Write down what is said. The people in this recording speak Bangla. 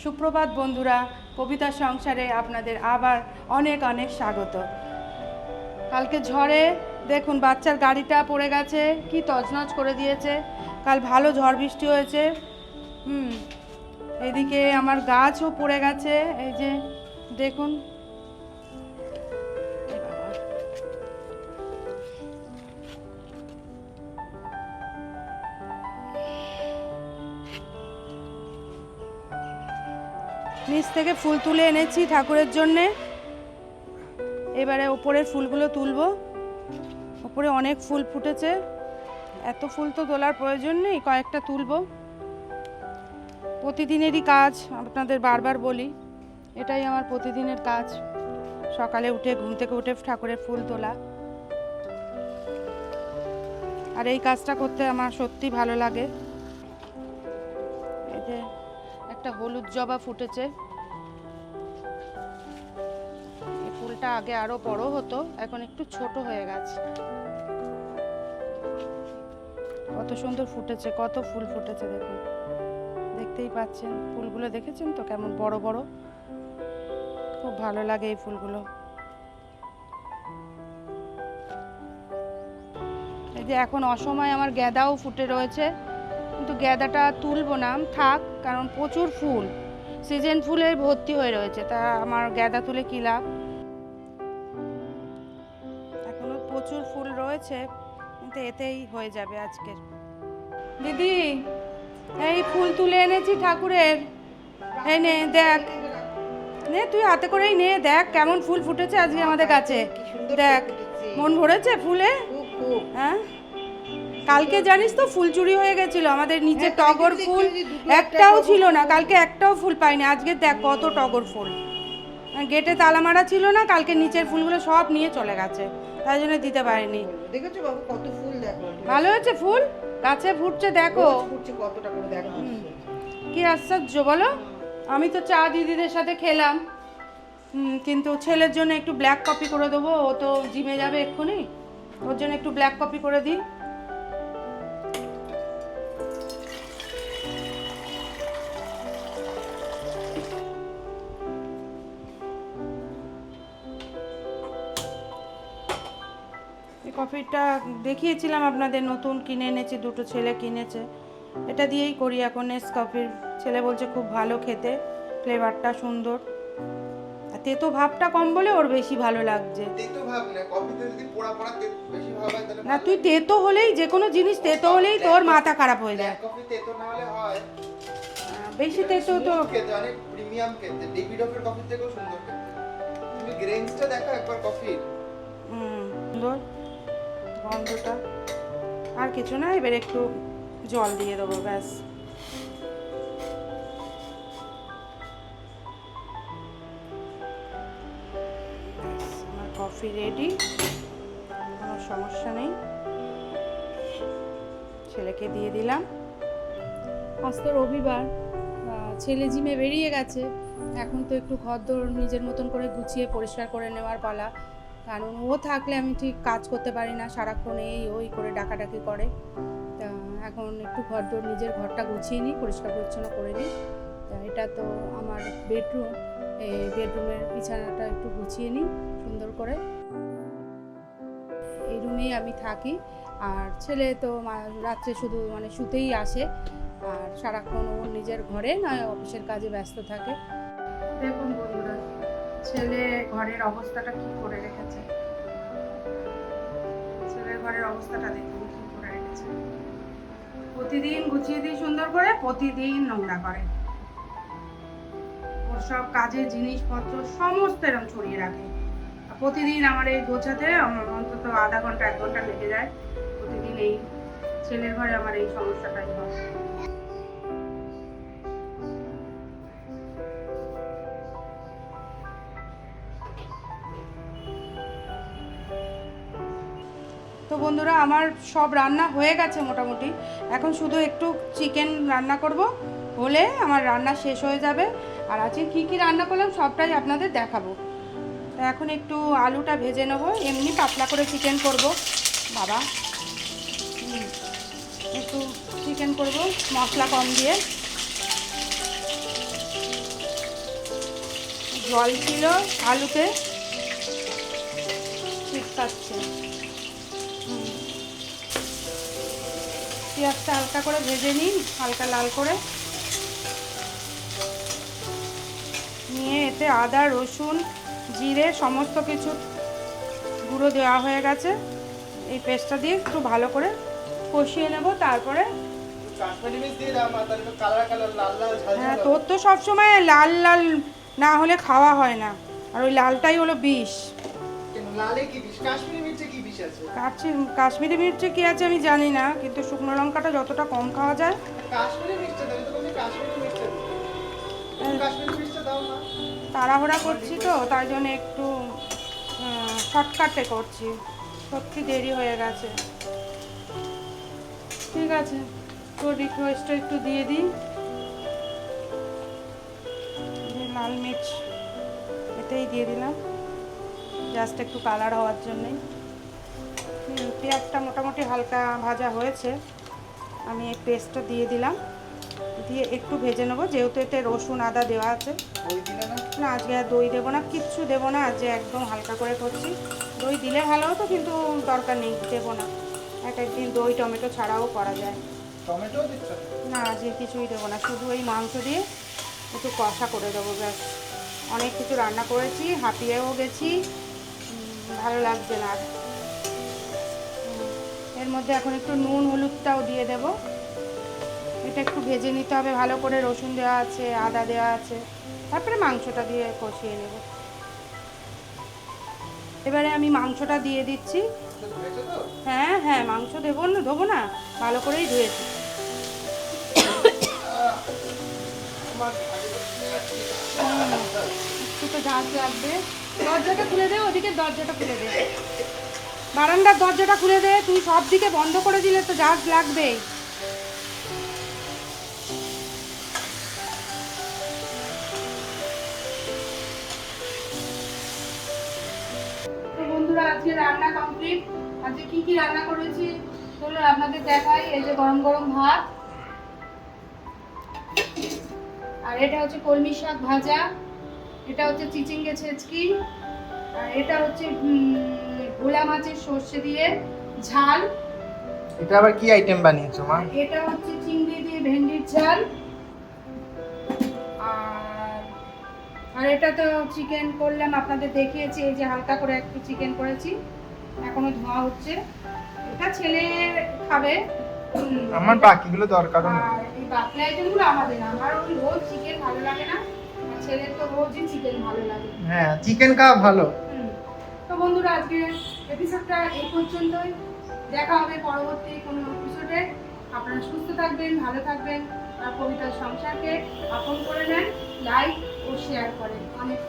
সুপ্রভাত বন্ধুরা, কবিতা সংসারে আপনাদের আবার অনেক অনেক স্বাগত। কালকে ঝড়ে দেখুন বাচ্চার গাড়িটা পড়ে গেছে, কি তছনছ করে দিয়েছে। কাল ভালো ঝড় বৃষ্টি হয়েছে। এদিকে আমার গাছও পড়ে গেছে, এই যে দেখুন। নিচ থেকে ফুল তুলে এনেছি ঠাকুরের জন্যে। এবারে ওপরের ফুলগুলো তুলবো। ওপরে অনেক ফুল ফুটেছে, এত ফুল তো তোলার প্রয়োজন নেই, কয়েকটা তুলবো। প্রতিদিনেরই কাজ, আপনাদের বারবার বলি, এটাই আমার প্রতিদিনের কাজ। সকালে উঠে ঘুম থেকে উঠে ঠাকুরের ফুল তোলা, আর এই কাজটা করতে আমার সত্যি ভালো লাগে। এই যে একটা হলুদ জবা ফুটেছে, এই ফুলটা আগে আরো বড় হতো, এখন একটু ছোট হয়ে গেছে। কত সুন্দর ফুটেছে, কত ফুল ফুটেছে দেখুন, দেখতেই পাচ্ছেন। ফুলগুলো দেখেছেন তো কেমন বড় বড়, খুব ভালো লাগে এই ফুলগুলো। এই যে এখন অসময় আমার গ্যাদাও ফুটে রয়েছে, কিন্তু গ্যাদাটা তুলবো না, থাক, কারণ প্রচুর ফুল, সিজন ফুলে ভর্তি হয়ে রয়েছে, তা আমার গ্যাদা তুলে কি লাভ। এখনো প্রচুর ফুল রয়েছে, কিন্তু এতেই হয়ে যাবে আজকের। দিদি, এই ফুল তুলে এনেছি ঠাকুরের, এই নে দেখ, নে তুই হাতে করেই নে, দেখ কেমন ফুল ফুটেছে আজকে আমাদের কাছে। দেখ, মন ভরেছে ফুলে। হ্যাঁ, কালকে জানিস তো ফুল চুরি হয়ে গেছিল আমাদের নিচে, টগর ফুল একটাও ছিল না, কালকে একটাও ফুল পাইনি। আজকে দেখ কত টগর ফুল, গেটে তালা মারা ছিল না, কালকে নিচের ফুলগুলো সব নিয়ে চলে গেছে, তাই জন্য দিতে পারিনি। দেখেছো বাবু কত ফুল, দেখো ভালো হয়েছে ফুল, গাছে ফুটছে, দেখো ফুটছে কতটা করে, দেখো কি আশ্চর্য বলো। আমি তো চা দিদিদের সাথে খেলাম, কিন্তু ছেলের জন্য একটু ব্ল্যাক কফি করে দেবো, ও তো জিমে যাবে এক্ষুনি, ওর জন্য একটু ব্ল্যাক কফি করে দিই। এই কফিটা দেখিয়েছিলাম আপনাদের, নতুন কিনে এনেছি, দুটো ছেলে কিনেছে, এটা দিয়েই করি এখন। নেসকফির ছেলে বলছে খুব ভালো খেতে, ফ্লেভারটা সুন্দর, আর তেতো ভাবটা কম বলে ওর বেশি ভালো লাগছে। তেতো ভাব না, কফিতে যদি পোড়া পোড়া বেশি ভাব হয় তাহলে না, তুই তেতো হলেই, যে কোনো জিনিস তেতো হলেই তোর মাথা খারাপ হয়ে যায়। কফি তেতো না হলে হয় বেশি তেতো তো খেতে অনেক প্রিমিয়াম খেতে, ডেভিডফের কফি থেকেও সুন্দর খেতে। তুমি গ্রেনসটা দেখো একবার কফির, সুন্দর গন্ধটা। আর কিছু না, এবার একটু জল দিয়ে দেবো, ব্যাস। আমার কফি রেডি, কোনো সমস্যা নেই। ছেলেকে দিয়ে দিলাম। আজ তো রবিবার, ছেলে জিমে বেরিয়ে গেছে, এখন তো একটু ঘরদোর নিজের মতন করে গুছিয়ে পরিষ্কার করে নেওয়ার পালা, কারণ ও থাকলে আমি ঠিক কাজ করতে পারি না, সারাক্ষণ এই ওই করে ডাকাডাকি করে। তা এখন একটু ঘরদোর নিজের ঘরটা গুছিয়ে নিই, পরিষ্কার পরিচ্ছন্ন করে নিই। তা এটা তো আমার বেডরুম, এই বেডরুমের বিছানাটা একটু গুছিয়ে নিই সুন্দর করে। এই রুমেই আমি থাকি, আর ছেলে তো রাত্রে শুধু শুতেই আসে, আর সারাক্ষণ ও নিজের ঘরে নয় অফিসের কাজে ব্যস্ত থাকে। দেখুন বন্ধুরা, ছেলে ঘরের অবস্থাটা কি করে রেখেছে, ছেলের ঘরের অবস্থাটা দেখুন কি করে রেখেছে। প্রতিদিন গুছিয়ে দিই সুন্দর করে, প্রতিদিন নোংরা করে, ওর সব কাজের জিনিসপত্র সমস্ত এরকম ছড়িয়ে রাখে। প্রতিদিন আমার এই গোছাতে আমার অন্তত আধা ঘন্টা 1 ঘন্টা লেগে যায় প্রতিদিন। এই ছেলের ঘরে আমার এই সমস্যাটাই হয়। তো বন্ধুরা, আমার সব রান্না হয়ে গেছে মোটামুটি, এখন শুধু একটু চিকেন রান্না করব, হলে আমার রান্না শেষ হয়ে যাবে। আর আজকে কী কী রান্না করলাম সবটাই আপনাদের দেখাবো। এখন একটু আলুটা ভেজে নেবো, এমনি পাতলা করে চিকেন করব। বাবা, একটু চিকেন করব মশলা কম দিয়ে। জল ছিল আলুতে, ছিটকাচ্ছে। পেঁয়াজটা হালকা করে ভেজে নিই, হালকা লাল করে নিয়ে এতে আদা রসুন জিরে সমস্ত কিছু গুঁড়ো দেওয়া হয়ে গেছে। এই পেস্টটা দিয়ে একটু ভালো করে কষিয়ে নেব। তারপরে কাশ্মীরি মির্চ দিয়ে দাও মা, তাহলে তো কালার কালার লাল লাল ঝাল হ্যাঁ, ঝাল তোর তো সবসময় লাল লাল না হলে খাওয়া হয় না, আর ওই লালটাই হলো বিষ। কেন লালে কি বিষ? কাশ্মীরি মির্চে কি বিষ আছে? কাশ্মীরি মির্চে কী আছে আমি জানি না, কিন্তু শুকনো লঙ্কাটা যতটা কম খাওয়া যায়। কাশ্মীরি মির্চে দাও, তো তুমি কাশ্মীরি মির্চে দাও। কাশ্মীরি মির্চে দাও না। তাড়াহুড়া করছি তো, তাই জন্য একটু শর্টকাটে করছি, সত্যি দেরি হয়ে গেছে। ঠিক আছে, তোর রিকোয়েস্টটা একটু দিয়ে দিই। লাল মির্চ এতেই দিয়ে দিলাম, জাস্ট একটু কালার হওয়ার জন্যই। পেঁয়াজটা মোটামুটি হালকা ভাজা হয়েছে, আমি এই পেস্টটা দিয়ে দিলাম, দিয়ে একটু ভেজে নেবো, যেহেতু এতে রসুন আদা দেওয়া আছে। ওই দিলে না? না, আজকে আর দই দেবো না, কিচ্ছু দেবো না, আজকে একদম হালকা করে করছি। দই দিলে ভালো হতো, কিন্তু দরকার নেই, দেবো না। এক একদিন দই টমেটো ছাড়াও করা যায়। টমেটো দিচ্ছ? না, আজকে কিছুই দেবো না, শুধু ওই মাংস দিয়ে একটু কষা করে দেবো, ব্যাস। অনেক কিছু রান্না করেছি, হাঁপিয়েও গেছি, ভালো লাগছে না আর। এর মধ্যে এখন একটু নুন হলুদটাও দিয়ে দেব। এটা একটু ভেজে নিতে হবে ভালো করে, রসুন দেওয়া আছে আদা দেওয়া আছে, তারপরে মাংসটা দিয়ে কষিয়ে নেব। এবারে আমি মাংসটা দিয়ে দিচ্ছি। তো ধুয়েছো তো? হ্যাঁ হ্যাঁ, মাংস দেবো না, ভালো করেই ধুয়েছি। আমার ভাগে একটু তো ঝাঁজ লাগবে। দরজাটা খুলে দে, ওদিকে দরজাটা খুলে দে, বারান্দার দরজাটা খুলে দে, তুই সব দিকে বন্ধ করে দিলে তো ঝাঁজ লাগবেই। তো বন্ধুরা, আজকে রান্না কমপ্লিট। আজকে কি কি রান্না করেছি চলুন আপনাদের দেখাই। এই যে গরম গরম ভাত, আর এটা হচ্ছে কলমি শাক ভাজা, এটা হচ্ছে চিচিঙ্গে ছেচকি, আর এটা হচ্ছে ভোলা মাছের সর্ষে দিয়ে ঝাল। এটা আবার কি আইটেম বানিয়েছো মা? এটা হচ্ছে চিংড়ি দিয়ে ভেন্ডির ঝাল, আর আর এটা তো চিকেন করলাম, আপনাদের দেখিয়েছি। এই যে হালকা করে একটু চিকেন করেছি, এখনো ধোয়া হচ্ছে। এটা ছেলে খাবে, আমার বাকিগুলো দরকারও না। আর এই বাকি আইটেমগুলো আমাদের না। আমার ওই রোজ চিকেন ভালো লাগে না, আর ছেলের তো রোজই চিকেন ভালো লাগে। হ্যাঁ, চিকেন খাওয়া ভালো। তো বন্ধুরা, আজকে এপিসোডটা এই পর্যন্তই। দেখা হবে পরবর্তী কোনো এপিসোডে। আপনারা সুস্থ থাকবেন, ভালো থাকবেন, আর কবিতার সংসারকে আপন করে নেন, লাইক ও শেয়ার করেন। অনেক